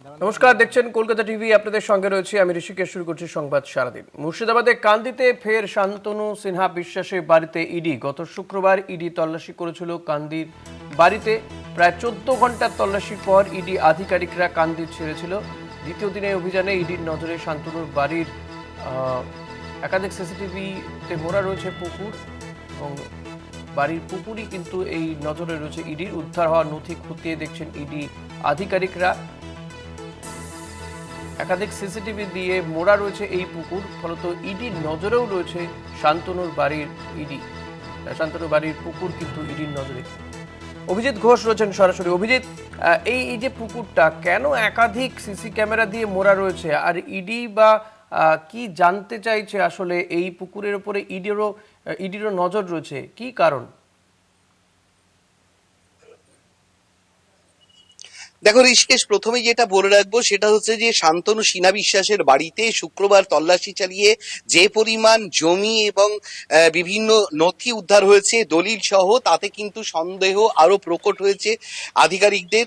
নমস্কার, দেখছেন কলকাতা টিভি। আপনাদের সঙ্গে রয়েছে আমি ঋষিকেশ। শুরু করছি সংবাদ সারাদিন। মুর্শিদাবাদে কান্দিতে ফের শান্তনু সিনহা বিশ্বাসের বাড়িতে ইডি। গত শুক্রবার ইডি তল্লাশি করেছিল কান্দির বাড়িতে। প্রায় 14 ঘন্টার তল্লাশির পর ইডি আধিকারিকরা কান্দি ছেড়েছিল। দ্বিতীয় দিনের অভিযানে ইডির নজরে শান্তনুর বাড়ির একাধিক সিসিটিভিতে মোড়া রয়েছে পুকুর, এবং বাড়ির পুকুরই কিন্তু এই নজরে রয়েছে ইডির। উদ্ধার হওয়া নথি খতিয়ে দেখছেন ইডি আধিকারিকরা। একাধিক সিসিটিভি দিয়ে মোড়া রয়েছে এই পুকুর, ফলত ইডির নজরেও রয়েছে শান্তনুর বাড়ির শান্তনুর বাড়ির পুকুর কিন্তু ইডির নজরে। অভিজিৎ ঘোষ রয়েছেন সরাসরি। অভিজিৎ, এই যে পুকুরটা কেন একাধিক সিসি ক্যামেরা দিয়ে মোড়া রয়েছে, আর ইডি বা কি জানতে চাইছে আসলে এই পুকুরের উপরে ইডিরও নজর রয়েছে, কি কারণ? দেখো ঋষিকেশ, প্রথমে যেটা বলে রাখবো সেটা হচ্ছে যে শান্তনু সিনহা বিশ্বাসের বাড়িতে শুক্রবার তল্লাশি চালিয়ে যে পরিমাণ জমি এবং বিভিন্ন নথি উদ্ধার হয়েছে দলিল সহ, তাতে কিন্তু সন্দেহ আরো প্রকট হয়েছে আধিকারিকদের।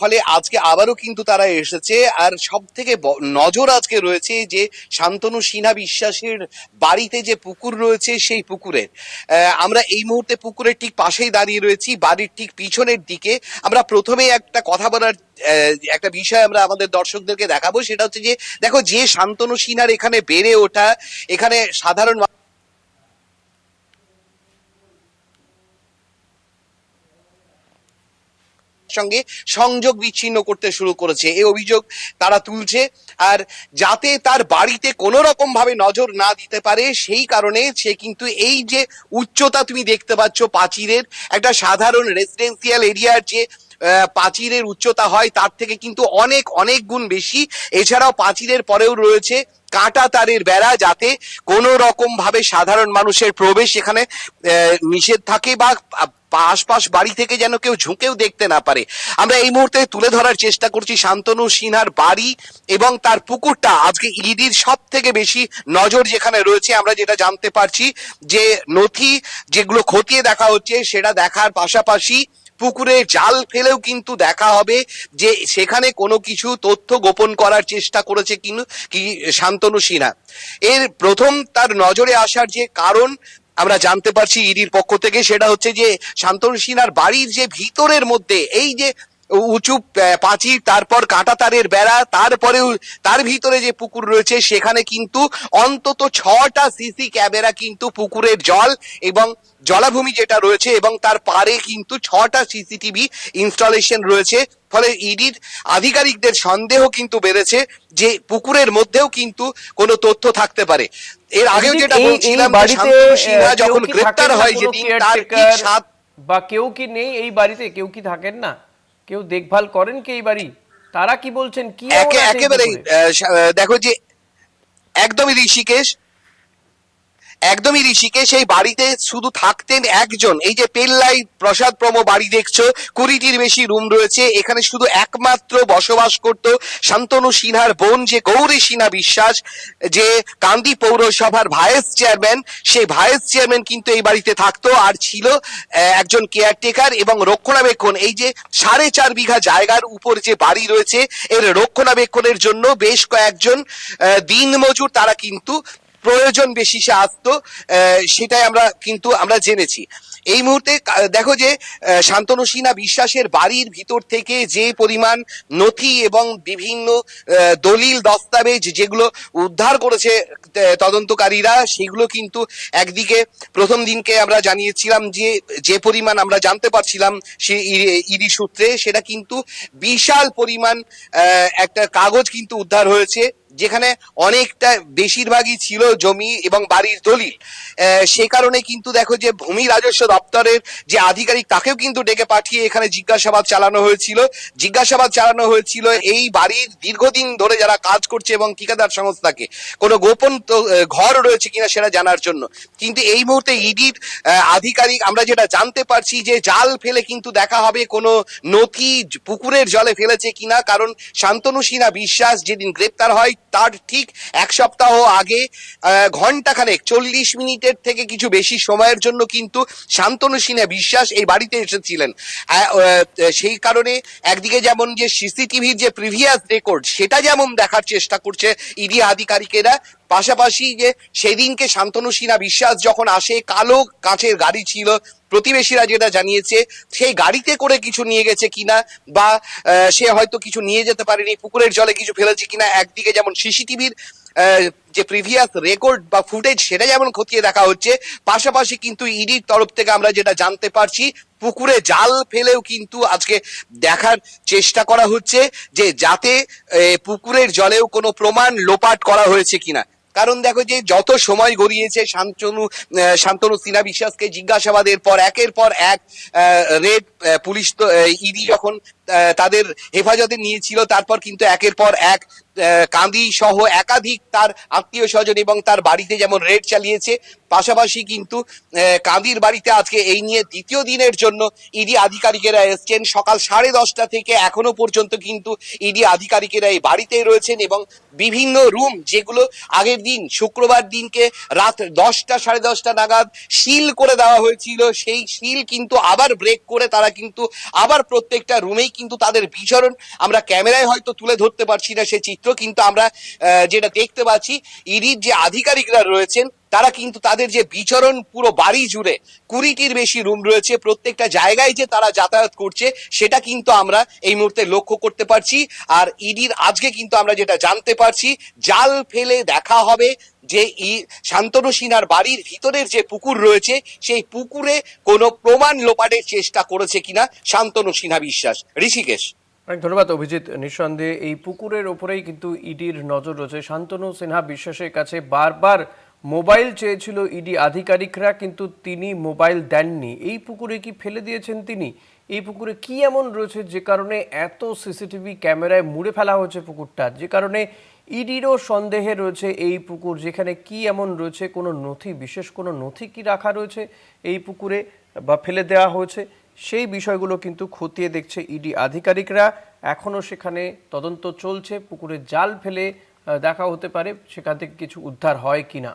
ফলে আজকে আবারও কিন্তু তারা এসেছে, আর সব থেকে নজর আজকে রয়েছে যে শান্তনু সিনহা বিশ্বাসের বাড়িতে যে পুকুর রয়েছে সেই পুকুরের। আমরা এই মুহূর্তে পুকুরের ঠিক পাশেই দাঁড়িয়ে রয়েছি, বাড়ির ঠিক পিছনের দিকে। আমরা প্রথমে একটা কথা বলার একটা বিষয় আমরা আমাদের দর্শকদেরকে দেখাবো, সেটা হচ্ছে যে দেখো, যে শান্তনু সিনহার এখানে বেড়ে ওঠা, এখানে সাধারণ সঙ্গে সংযোগ বিচ্ছিন্ন করতে শুরু করেছে, এই অভিযোগ তারা তুলছে। আর যাতে তার বাড়িতে কোনো রকম ভাবে নজর না দিতে পারে সেই কারণে সে কিন্তু এই যে উচ্চতা তুমি দেখতে পাচ্ছ প্রাচীরের, একটা সাধারণ রেসিডেন্সিয়াল এরিয়ার যে প্রাচীরের উচ্চতা হয় তার থেকে কিন্তু অনেক অনেক গুণ বেশি। এছাড়াও প্রাচীরের পরেও রয়েছে কাঁটা তারের বেড়া, যাতে কোনো রকম ভাবে সাধারণ মানুষের প্রবেশ এখানে নিষেধ থাকে, বা আশপাশ বাড়ি থেকে যেন কেউ ঝুঁকেও দেখতে না পারে। আমরা এই মুহূর্তে তুলে ধরার চেষ্টা করছি শান্তনু সিনহার বাড়ি এবং তার পুকুরটা। আজকে ইডির সব থেকে বেশি নজর যেখানে রয়েছে, আমরা যেটা জানতে পারছি যে নথি যেগুলো খতিয়ে দেখা হচ্ছে সেটা দেখার পাশাপাশি পুকুরে জাল ফেলেও কিন্তু দেখা হবে যে সেখানে কোনো কিছু তথ্য গোপন করার চেষ্টা করেছে কি শান্তনু সিনহা। এর প্রথম তার নজরে আসার যে কারণ আমরা জানতে পারছি ইডির পক্ষ থেকে, সেটা হচ্ছে যে শান্তনু সিনহার বাড়ির যে ভিতরের মধ্যে এই যে উঁচু প্রাচীর, তারপর কাঁটা তারের বেড়া, তারপরেও তার ভিতরে যে পুকুর রয়েছে সেখানে কিন্তু অন্তত 6টা সিসি ক্যামেরা কিন্তু পুকুরের জল এবং জলাভূমি যেটা রয়েছে এবং তার পারে কিন্তু 6টা সিসিটিভি ইনস্টলেশন রয়েছে। ফলে ইডির আধিকারিকদের সন্দেহ কিন্তু বেড়েছে যে পুকুরের মধ্যেও কিন্তু কোনো তথ্য থাকতে পারে। এর আগেও যেটা বলছিলাম, শান্তনু সিনহা যখন গ্রেপ্তার হয় যেদিন, তার ঠিক 7 বা কেউ কি নেই এই বাড়িতে? কেউ কি থাকেন না? কেউ দেখভাল করেন কি এই বাড়ি? তারা কি বলছেন, কি একেবারে দেখো যে একদমই ঋষিকেশ এই বাড়িতে শুধু থাকতেন একজন। এই যে পেল্লাই প্রসাদ প্রমো বাড়ি দেখছো, 20টির বেশি রুম রয়েছে, এখানে শুধু একমাত্র বসবাস করত শান্তনু সিনহার বোন যে গৌরী সিনহা বিশ্বাস, যে কান্দি পৌরসভার ভাইস চেয়ারম্যান। সেই ভাইস চেয়ারম্যান কিন্তু এই বাড়িতে থাকতো, আর ছিল একজন কেয়ারটেকার এবং রক্ষণাবেক্ষণ। এই যে 4.5 বিঘা জায়গার উপর যে বাড়ি রয়েছে, এর রক্ষণাবেক্ষণের জন্য বেশ কয়েকজন দিনমজুর তারা কিন্তু প্রয়োজন বেশি সে আসতো, সেটাই আমরা জেনেছি। এই মুহূর্তে দেখো যে শান্তনু সিনহা বিশ্বাসের বাড়ির ভিতর থেকে যে পরিমাণ নথি এবং বিভিন্ন দলিল দস্তাবেজ যেগুলো উদ্ধার করেছে তদন্তকারীরা, সেগুলো কিন্তু একদিকে প্রথম দিনকে আমরা জানিয়েছিলাম যে পরিমাণ আমরা জানতে পারছিলাম সে ইডি সূত্রে, সেটা কিন্তু বিশাল পরিমাণ একটা কাগজ কিন্তু উদ্ধার হয়েছে, যেখানে অনেকটা বেশিরভাগই ছিল জমি এবং বাড়ির দলিল। সে কারণে কিন্তু দেখো যে ভূমি রাজস্ব দপ্তরের যে আধিকারিক তাকেও কিন্তু ডেকে পাঠিয়ে এখানে জিজ্ঞাসাবাদ চালানো হয়েছিল এই বাড়ির দীর্ঘদিন ধরে যারা কাজ করছে এবং ঠিকাদার সংস্থাকে কোনো গোপন ঘর রয়েছে কিনা সেটা জানার জন্য। কিন্তু এই মুহূর্তে ইডির আধিকারিক আমরা যেটা জানতে পারছি যে জাল ফেলে কিন্তু দেখা হবে কোনো নথি পুকুরের জলে ফেলেছে কিনা, কারণ শান্তনু সিনহা বিশ্বাস যেদিন গ্রেপ্তার হয় তার ঠিক এক সপ্তাহ আগে ঘন্টাখানেক 40 মিনিটের থেকে কিছু বেশি সময়ের জন্য কিন্তু শান্তনু সিনহা বিশ্বাস এই বাড়িতে এসেছিলেন। সেই কারণে একদিকে যেমন যে সিসিটিভির যে প্রিভিয়াস রেকর্ড সেটা যেমন দেখার চেষ্টা করছে ইডি আধিকারিকেরা, পাশাপাশি যে সেদিনকে শান্তনু সিনহা বিশ্বাস যখন আসে কালো কাঁচের গাড়ি ছিল, প্রতিবেশীরা যেটা জানিয়েছে সেই গাড়িতে করে কিছু নিয়ে গেছে কিনা বা সে হয়তো কিছু নিয়ে যেতে পারেনি, পুকুরের জলে কিছু ফেলেছে কিনা, একদিকে যেমন সিসিটিভির যে প্রিভিয়াস রেকর্ড বা ফুটেজ সেটা যেমন খতিয়ে দেখা হচ্ছে, পাশাপাশি কিন্তু ইডির তরফ থেকে আমরা যেটা জানতে পারছি পুকুরে জাল ফেলেও কিন্তু আজকে দেখার চেষ্টা করা হচ্ছে যে যাতে পুকুরের জলেও কোনো প্রমাণ লোপাট করা হয়েছে কিনা। কারণ দেখো যে যত সময় গড়িয়েছে শান্তনু সিনহা বিশ্বাসকে জিজ্ঞাসাবাদের পর একের পর এক রেড পুলিশ তো ইডি যখন তাদের হেফাজতে নিয়েছিল, তারপর কিন্তু একের পর এক কান্দি সহ একাধিক তার আত্মীয় স্বজন এবং তার বাড়িতে যেমন রেড চালিয়েছে, পাশাপাশি কিন্তু কান্দির বাড়িতে আজকে এই নিয়ে দ্বিতীয় দিনের জন্য ইডি আধিকারিকেরা এসছেন। সকাল 10:30 থেকে এখনো পর্যন্ত কিন্তু ইডি আধিকারিকেরা এই বাড়িতেই রয়েছেন এবং বিভিন্ন রুম যেগুলো আগের দিন শুক্রবার দিনকে রাত 10টা 10:30 নাগাদ সিল করে দেওয়া হয়েছিল, সেই সিল কিন্তু আবার ব্রেক করে তারা কিন্তু আবার প্রত্যেকটা রুমেই কিন্তু তাদের বিচরণ আমরা ক্যামেরায় হয়তো তুলে ধরতে পারছি না সে চিত্র, কিন্তু আমরা যেটা দেখতে পাচ্ছি ইডির যে আধিকারিকরা রয়েছেন তারা কিন্তু তাদের যে বিচরণ পুরো বাড়ি জুড়ে 20টির বেশি রুম রয়েছে, প্রত্যেকটা জায়গায় যে তারা যাতায়াত করছে সেটা কিন্তু আমরা এই মুহূর্তে লক্ষ্য করতে পারছি। আর ইডির আজকে কিন্তু আমরা যেটা জানতে পারছি জাল ফেলে দেখা হবে যে শান্তনু সিনহার বাড়ির ভিতরের যে পুকুর রয়েছে সেই পুকুরে কোনো প্রমাণ লোপাটের চেষ্টা করেছে কিনা শান্তনু সিনহা বিশ্বাস। ঋষিকেশ। অনেক ধন্যবাদ অভিজিৎ। নিঃসন্দেহে এই পুকুরের ওপরেই কিন্তু ইডির নজর রয়েছে। শান্তনু সিনহা বিশ্বাসের কাছে বারবার মোবাইল চেয়েছিল ইডি আধিকারিকরা, কিন্তু তিনি মোবাইল দেননি। এই পুকুরে কি ফেলে দিয়েছেন তিনি? এই পুকুরে কি এমন রয়েছে যে কারণে এত সিসিটিভি ক্যামেরায় মুড়ে ফেলা হয়েছে পুকুরটা, যে কারণে ইডিরও সন্দেহে রয়েছে এই পুকুর, যেখানে কি এমন রয়েছে, কোনো নথি, বিশেষ কোনো নথি কি রাখা রয়েছে এই পুকুরে বা ফেলে দেওয়া হয়েছে, সেই বিষয়গুলো কিন্তু খতিয়ে দেখছে ইডি আধিকারিকরা। এখনও সেখানে তদন্ত চলছে, পুকুরে জাল ফেলে দেখা হতে পারে সেখান থেকে কিছু উদ্ধার হয় কিনা।